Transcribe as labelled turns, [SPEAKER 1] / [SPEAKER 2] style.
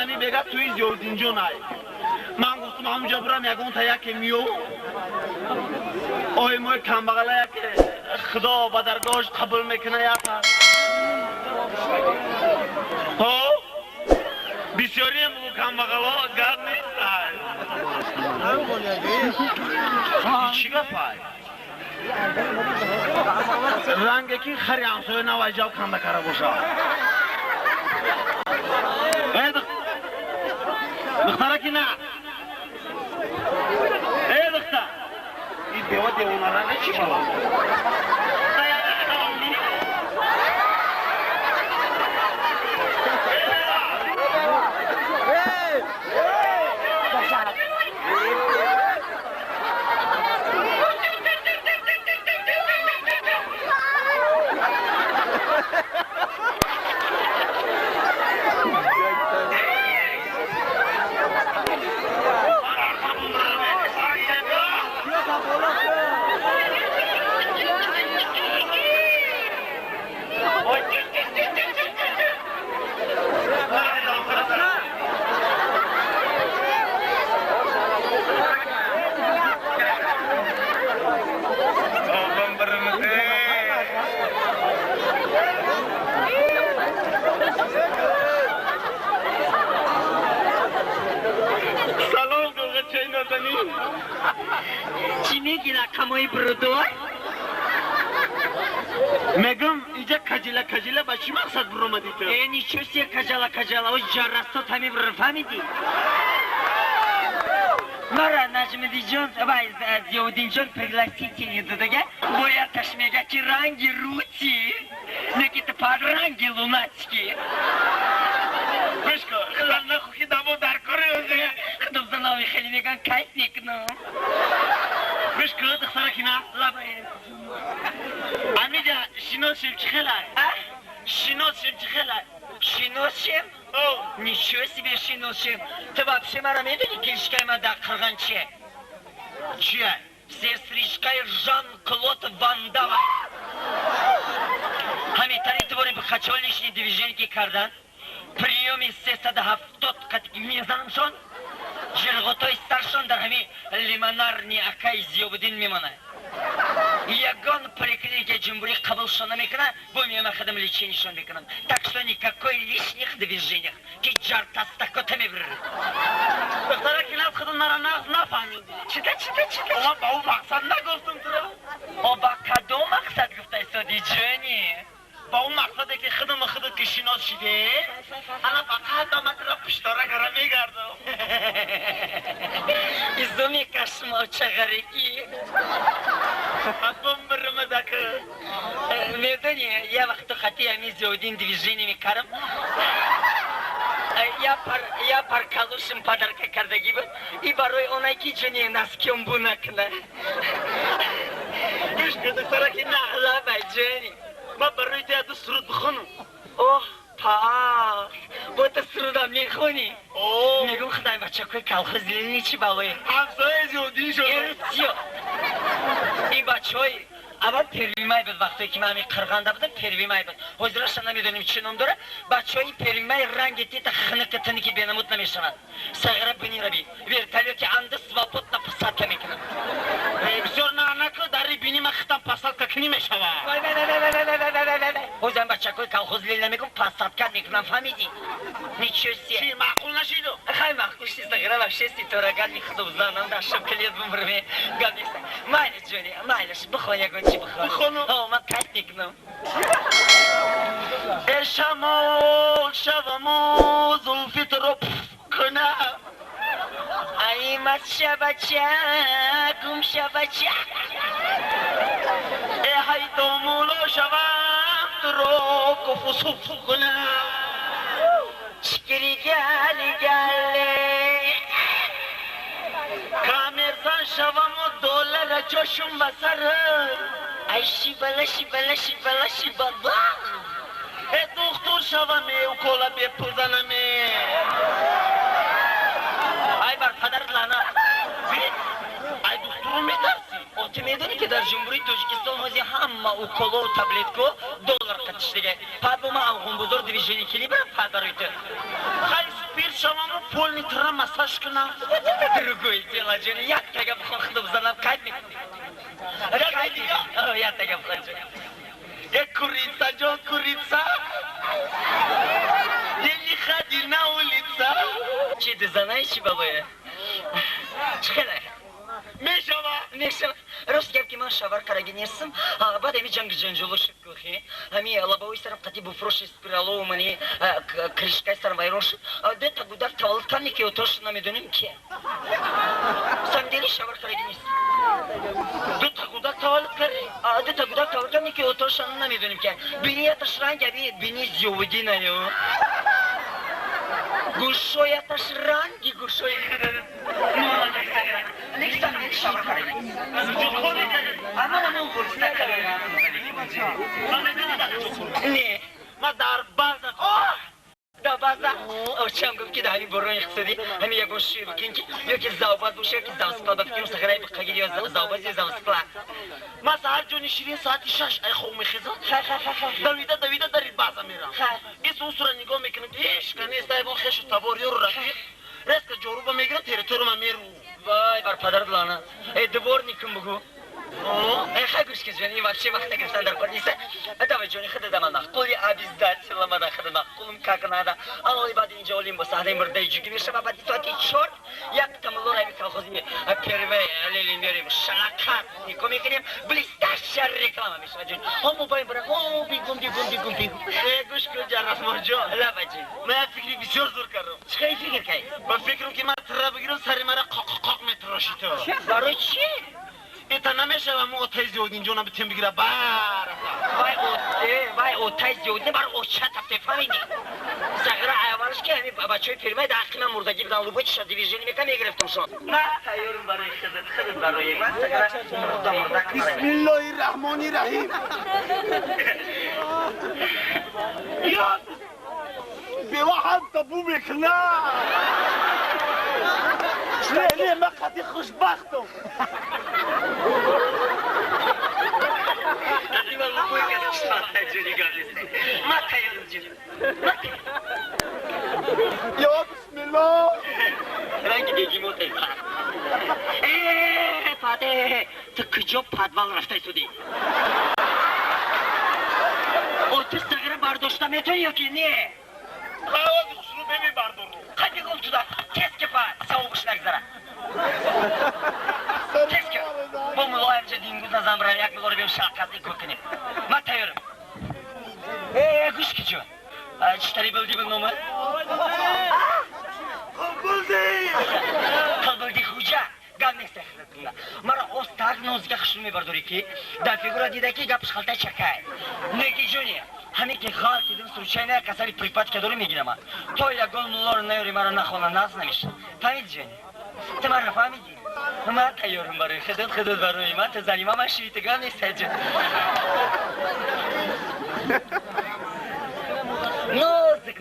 [SPEAKER 1] آدمی بگه توی زیاد اینجا نای من گفتم همونجا برم یکون تا یکی میو آی موی کمبغله یکی خدا با درگاهش قبول میکنه یکی ها بسیاری هم بگو کمبغله گرد نیست چی گفت رنگی که خری همسوی نواجه کنده کاره باشه دختره که نه دختر این دیوه دیوانه رنگه چی شما چی میگی رقمای برودوی؟ میگم اینجا کجیله با چی مقصد برو مدی تو؟ اینی چوسیه کجاله و جرستو تمی برو فهمیدی؟ مرا نجمدی جان زیادین جان پرگلاسی تینیده دیگه باید میگه که رنگی روچی نکیت پاد رنگی لوناتیکی بشکو خلال نخو که دامو در کاره خدم زناوی خیلی میگن کیف میکنم بشکو دختره که نه لباید امیجا شناسیم چی خلال شناسیم چی خلال شناسیم؟ نیچه себе شناسیم تو вообще مرا میدونی که اشکای من در قرغن چیه؟ چیه؟ سرسریشکای ژان کلود واندام همین تاری تو بریم به خچالشنی دیویژنی که کردن پریومی 370 قطعی میزنمشون جرغوتای سرشون در همین لیمانارنی اکای زیوبدین میمانه یگان поликлиника جمهوری قبولشون نمیکنه با میام خدم лечениешون میکنم так что никакой лишних движений که جارتاستاکو تمیبر دختره که نفت خودم نفهمیدی چیده اما با اون مقصد نگفتم تو را با کدوم مقصد گفته سادی جانی با اون مقصده که خودت که شناس شده انا فقط آمد را پشتاره گره میگردم ایزو میکشم و چغرگی حتم برمه دکه میدونی یه وقت خطی همی زیادین دیویژنی میکرم یا پر کالوشم پدرکه کردگی بود ای برای اونایی که جنی نسکیم بو نکنه بشکه دکتره که نعلا بای جنی ما برای تیاد سرود بخونم اوه پاس با تا سرودم میخونی میگم خدای بچه که کلخوز لیلی چی باوی همسای زیادی شده ای بچه های اول پرویمای بود وقتی که من همی قرغنده بودم پرویمای بود حضورش نمیدونیم چی نام داره بچه های پرویمای رنگ تیت خنق تنی که بینمود نمیشوند سغره بینی ربی ویرتالیو که انده سواپوت نپسات که میکنم بسیار نانکو داری بینی من خطم پسات که نمیشوند حضورم بچه که کلخوز لیل نمیگم پسات که میکنم فهمیدی نیچوسیه چی معقول نشیدو خیلی معقول شید سغره وشستی تورگل میخدم زنم در شب کلید بمرمه گل نیستم مایل جونی مایلش بخواه یکون چی بخواه من کت میکنم شمال شبمو زلفی تو رو کنه ایمت شبچه گم شبچه های دومولو شبم تو رو کفو صفو کنه شکری گلی کامیرزان شبمو دولار جوشم بسر ایشی بلا دکتر شوامه و کولا بپوزنمه ای بر پدرت لعنت ای دکتر میترسی تو میدونی که در جمهوری تاجیکستان هازی همه او کولا و تبلیتکو $1 قطش دیگه پد با ما اوغون بزرگ دیویژنی کلی برم پدر ایتر خیلی سپیر
[SPEAKER 2] شما پول نیترم مساج کنم
[SPEAKER 1] Другое дело, Джонни, я тебя вхожу в занав кайдник. Я тебя вхожу.
[SPEAKER 2] یک کوریتسا جان کوریتسا یکی خدی نولیتسا
[SPEAKER 1] Чи ты знаешь, бабая? Чхелай. Мешава. Ростгерки ма шавар карагинесим. Бад эми жанг жанжулуш кухи. Ами лабовой сарам кати буфроши спиралоу мани кришкай сарам вайрош. Де тагудар тавалкани ки отош намедуним ки. Сандели шавар карагинесим.
[SPEAKER 2] دو تا گودک تولد کردی؟
[SPEAKER 1] Де тагудар тавалкани ки отош намедуним ки. Бини аташран габи бини зювдина ё. Гушой аташран ги гушой. Александр шавар карагинесим. Не.
[SPEAKER 2] ما در بازد
[SPEAKER 1] Да база. Очам губки да ами борон ихсади. Ами я гоши букинки. Ёки заубад буше ки завспада букин сахарай букагири ё заубази завспла.
[SPEAKER 2] ما سهر جونی شیرین ساعتی 6 ای خوب میخیزم دویده دارید بازا میرم ایس اون سورا نگاه میکنم ایش کنی استایبون خیش تباری رو رفیق رسک جوروبا میگیرم تریتورم میرو
[SPEAKER 1] Vay bar padar lana. Dvornikim bugu. Хагуш ки Джонни вообще вахта грифтандар корниса. Давай Джонни хада дамана. Коли обязательно мада хада нахулум как надо. Алой бади инжа олим боса хада имр дай жуги меша бади тоати чорт. Як там лора ми колхозни первый лели мерим шалакат. Нико мекенем блестящая реклама меша Джонни. Он мубай бра. О бигум.
[SPEAKER 2] گوش کن جراس مرجان
[SPEAKER 1] لا بجی.
[SPEAKER 2] من فکری بسیار زور کردم
[SPEAKER 1] چی فکر کردی؟
[SPEAKER 2] من فکرم که من تره بگیرم سری مرا قاق میتراشی تو
[SPEAKER 1] برای چی؟
[SPEAKER 2] ایتا نمیشه و مو اتای زیودین جونا بتیم بگیره بار
[SPEAKER 1] وای اوتای زیودین بر اوچه تفته فهمیدی سغره عیوانش که همی بچه های پیرمه دقیقی من مردگی بدن لوبای چشا دیویژنی میکنم میگرفتم شما نه تایورم برای خدت برای من سغره مردک
[SPEAKER 2] بسم الله الرحمن الرحیم یا به واحد تبو میکنه ليه ما قد خوشبختم
[SPEAKER 1] ما تایورم جونی
[SPEAKER 2] یا بسم الله
[SPEAKER 1] رنگ دیگی موتای فاته تو کجا پادوال رفته سودی او تو سغره برداشته میتونی یا که نه
[SPEAKER 2] آواز خوشلو بمی بردارم
[SPEAKER 1] خیلی گم تو دا تست که پا سوقش نگذاره تست که با ملایم دینگوز نزم برای یک ملار بیم شاقازی کنیم ما تایورم گوش که جو چطوری بلدی بگنامه بلدی خوجه گل نیست خیلی مرا استاق نوزگه خشون میبرداری که در فیگورا دیده که گپش خلطه چکای نگی جونی همین که خال کدیم سوچینه کسری پریپات که داری میگیرم تو یکون مولار نیوری مرا نخوانا ناز نمیشه فهمید جونی تو مرا فهمیدی ما تایورم برای خدت برای من تو زنی من شویتگان نیست جون نوزک